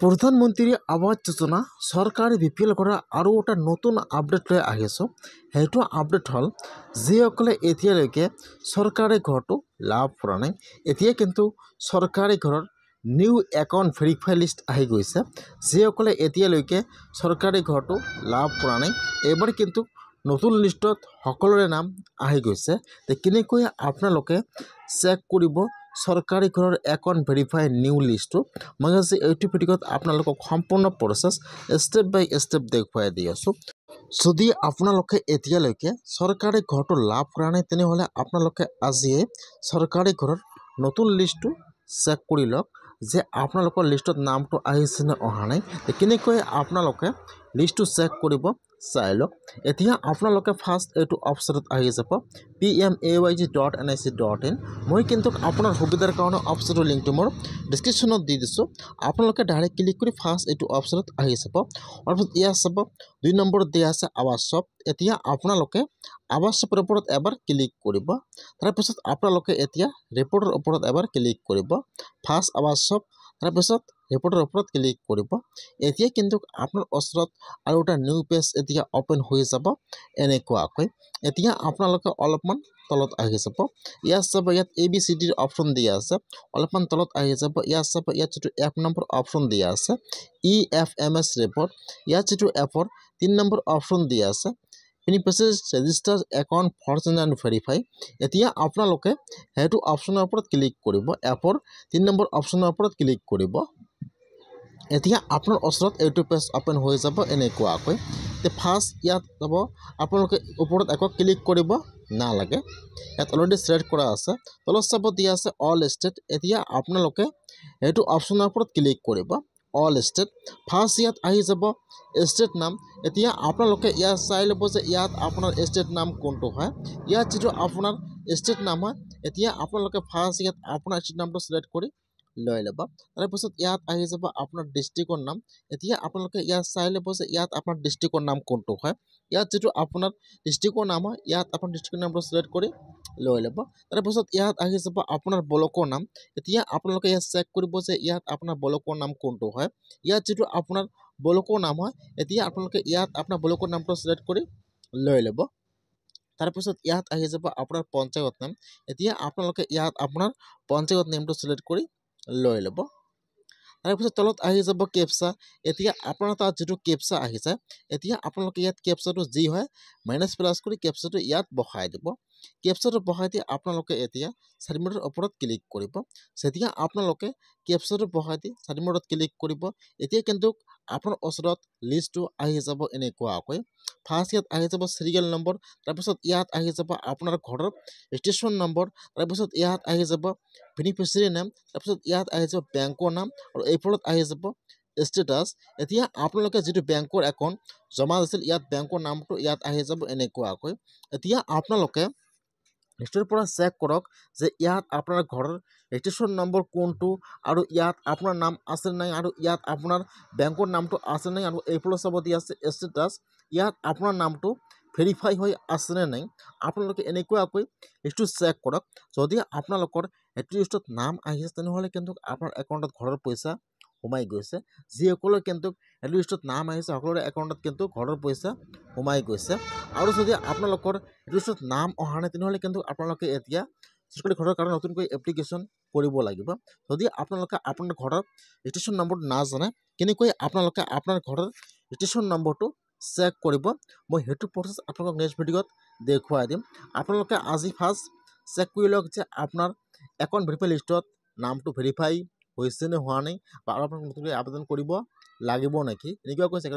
প্ৰধানমন্ত্ৰী আৱাস যোজনা চৰকাৰে বিপিএল কৰা আৰু এটা নতুন আপডেট লৈ আহিছোঁ। সেইটো আপডেট হ'ল যিসকলে এতিয়ালৈকে চৰকাৰী ঘৰটো লাভ কৰা নাই, এতিয়া কিন্তু চৰকাৰী ঘৰৰ নিউ একাউণ্ট ভেৰিফাই লিষ্ট আহি গৈছে। যিসকলে এতিয়ালৈকে চৰকাৰী ঘৰটো লাভ কৰা নাই, এইবাৰ কিন্তু নতুন লিষ্টত সকলোৰে নাম আহি গৈছে। কেনেকৈ আপোনালোকে চেক কৰিব চৰকাৰী ঘৰৰ একাউণ্ট ভেৰিফাই নিউ লিষ্টটো, মই আজি এইটো ভিডিঅ'ত আপোনালোকক সম্পূৰ্ণ প্ৰচেছ ষ্টেপ বাই ষ্টেপ দেখুৱাই দি আছোঁ। যদি আপোনালোকে এতিয়ালৈকে চৰকাৰী ঘৰটো লাভ কৰা নাই, তেনেহ'লে আপোনালোকে আজিয়ে চৰকাৰী ঘৰৰ নতুন লিষ্টটো চেক কৰি লওক যে আপোনালোকৰ লিষ্টত নামটো আহিছে নে অহা নাই। কেনেকৈ আপোনালোকে লিষ্টটো চেক কৰিব চাই লওক। এতিয়া আপোনালোকে ফাৰ্ষ্ট এইটো অপশ্যনত আহি যাব pmayg.nic.in। মই কিন্তু আপোনাৰ সুবিধাৰ কাৰণে অপশ্যনৰ লিংকটো মোৰ ডিছক্ৰিপশ্যনত দি দিছোঁ। আপোনালোকে ডাইৰেক্ট ক্লিক কৰি ফাৰ্ষ্ট এইটো অপশ্যনত আহি যাব। তাৰপিছত ইয়াত চাব 2 নম্বৰত দিয়া আছে আৱাস শ্বপ। এতিয়া আপোনালোকে আৱাস শ্বপৰ ওপৰত এবাৰ ক্লিক কৰিব। তাৰপিছত আপোনালোকে এতিয়া ৰিপৰ্টৰ ওপৰত এবাৰ ক্লিক কৰিব। ফাৰ্ষ্ট আৱাস শ্বপ, তাৰপিছত ৰিপৰ্টৰ ওপৰত ক্লিক কৰিব। এতিয়া কিন্তু আপোনাৰ ওচৰত আৰু এটা নিউ পেজ এতিয়া অপেন হৈ যাব এনেকুৱাকৈ। এতিয়া আপোনালোকে অলপমান তলত আহি যাব, ইয়াত চাব ইয়াত ABCDৰ অপশ্যন দিয়া আছে, অলপমান তলত আহি যাব। ইয়াত চাব ইয়াত যিটো এপ নম্বৰ অপশ্যন দিয়া আছে EFMS ৰিপৰ্ট, ইয়াত যিটো এপৰ 3 নম্বৰ অপশ্যন দিয়া আছে beneficiary register account for and verify. এতিয়া আপোনালোকে সেইটো অপশ্যনৰ ওপৰত ক্লিক কৰিব, এপৰ 3 নম্বৰ অপশ্যনৰ ওপৰত ক্লিক কৰিব। এতিয়া আপোনাৰ ওচৰত এইটো পেজ অপেন হৈ যাব এনেকুৱাকৈ। ফাৰ্ষ্ট ইয়াত যাব, আপোনালোকে ওপৰত একো ক্লিক কৰিব নালাগে, ইয়াত অলৰেডি ছিলেক্ট কৰা আছে। তলত চাব দিয়া আছে অল ষ্টেট। এতিয়া আপোনালোকে এইটো অপশ্যনৰ ওপৰত ক্লিক কৰিব, অল ষ্টেট। ফাৰ্ষ্ট ইয়াত আহি যাব ষ্টেট নাম। এতিয়া আপোনালোকে ইয়াত চাই ল'ব যে ইয়াত আপোনাৰ ষ্টেট নাম কোনটো হয়। ইয়াত যিটো আপোনাৰ ষ্টেট নাম হয়, এতিয়া আপোনালোকে ফাৰ্ষ্ট ইয়াত আপোনাৰ ষ্টেট নামটো ছিলেক্ট কৰি লৈ ল'ব। তাৰপিছত ইয়াত আহি যাব আপোনাৰ ডিষ্ট্ৰিক্টৰ নাম। এতিয়া আপোনালোকে ইয়াত চাই ল'ব যে ইয়াত আপোনাৰ ডিষ্ট্ৰিক্টৰ নাম কোনটো হয়। ইয়াত যিটো আপোনাৰ ডিষ্ট্ৰিক্টৰ নাম হয়, ইয়াত আপোনাৰ ডিষ্ট্ৰিক্টৰ নামটো ছিলেক্ট কৰি লৈ ল'ব। তাৰপিছত ইয়াত আহি যাব আপোনাৰ ব্লকৰ নাম। এতিয়া আপোনালোকে ইয়াত চেক কৰিব যে ইয়াত আপোনাৰ ব্লকৰ নাম কোনটো হয়। ইয়াত যিটো আপোনাৰ ব্লকৰ নাম হয়, এতিয়া আপোনালোকে ইয়াত আপোনাৰ ব্লকৰ নামটো ছিলেক্ট কৰি লৈ ল'ব। তাৰপিছত ইয়াত আহি যাব আপোনাৰ পঞ্চায়ত নাম। এতিয়া আপোনালোকে ইয়াত আপোনাৰ পঞ্চায়ত নেমটো ছিলেক্ট কৰি লৈ ল'ব। তাৰপিছত তলত আহি যাব কেপচা। এতিয়া আপোনাৰ তাত যিটো কেপচা আহিছে, এতিয়া আপোনালোকে ইয়াত কেপচাটো যি হয় মাইনাছ প্লাছ কৰি কেপচাটো ইয়াত বহাই দিব। কেপচাটো বহাই দি আপোনালোকে এতিয়া ছাবমিটৰ ওপৰত ক্লিক কৰিব। যেতিয়া আপোনালোকে কেপচাটো বহাই দি ছাবমিটত ক্লিক কৰিব, এতিয়া কিন্তু আপোনাৰ ওচৰত লিষ্টটো আহি যাব এনেকুৱাকৈ। ফাৰ্ষ্ট ইয়াত আহি যাব চিৰিয়েল নম্বৰ, তাৰপিছত ইয়াত আহি যাব আপোনাৰ ঘৰৰ ৰেজিষ্ট্ৰেশ্যন নম্বৰ, তাৰপিছত ইয়াত আহি যাব বেনিফিচিয়াৰী নাম, তাৰপিছত ইয়াত আহি যাব বেংকৰ নাম, আৰু এইফালত আহি যাব ষ্টেটাছ। এতিয়া আপোনালোকে যিটো বেংকৰ একাউণ্ট জমা দিছিল, ইয়াত বেংকৰ নামটো ইয়াত আহি যাব এনেকুৱাকৈ। এতিয়া আপোনালোকে লিষ্টৰ পৰা চেক কৰক যে ইয়াত আপোনাৰ ঘৰৰ ৰেজিষ্ট্ৰেশ্যন নম্বৰ কোনটো, আৰু ইয়াত আপোনাৰ নাম আছে নাই, আৰু ইয়াত আপোনাৰ বেংকৰ নামটো আছে নাই, আৰু এইফালে চাব দিয়া আছে ষ্টেটাছ, ইয়াত আপোনাৰ নামটো ভেৰিফাই হৈ আছেনে নাই। আপোনালোকে এনেকুৱাকৈ লিষ্টটো চেক কৰক। যদি আপোনালোকৰ এইটো লিষ্টত নাম আহিছে, তেনেহ'লে কিন্তু আপোনাৰ একাউণ্টত ঘৰৰ পইচা সোমাই গৈছে। যিসকলে কিন্তু এইটো লিষ্টত নাম আহিছে, সকলোৰে একাউণ্টত কিন্তু ঘৰৰ পইচা সোমাই গৈছে। আৰু যদি আপোনালোকৰ এইটো লিষ্টত নাম অহা নাই, তেনেহ'লে কিন্তু আপোনালোকে এতিয়া চৰকাৰী ঘৰৰ কাৰণে নতুনকৈ এপ্লিকেশ্যন কৰিব লাগিব। যদি আপোনালোকে আপোনাৰ ঘৰৰ ৰেজিষ্ট্ৰেশ্যন নম্বৰটো নাজানে, কেনেকৈ আপোনালোকে আপোনাৰ ঘৰৰ ৰেজিষ্ট্ৰেশ্যন নম্বৰটো চেক কৰিব, মই সেইটো প্ৰচেছ আপোনালোকক নেক্সট ভিডিঅ'ত দেখুৱাই দিম। আপোনালোকে আজি ফাৰ্ষ্ট চেক কৰি লওক যে আপোনাৰ একাউণ্ট ভেৰিফাই লিষ্টত নামটো ভেৰিফাই হৈছে নে হোৱা নাই, বা আপোনালোকে নতুনকৈ আবেদন কৰিব লাগিব নেকি, এনেকুৱাকৈ চেক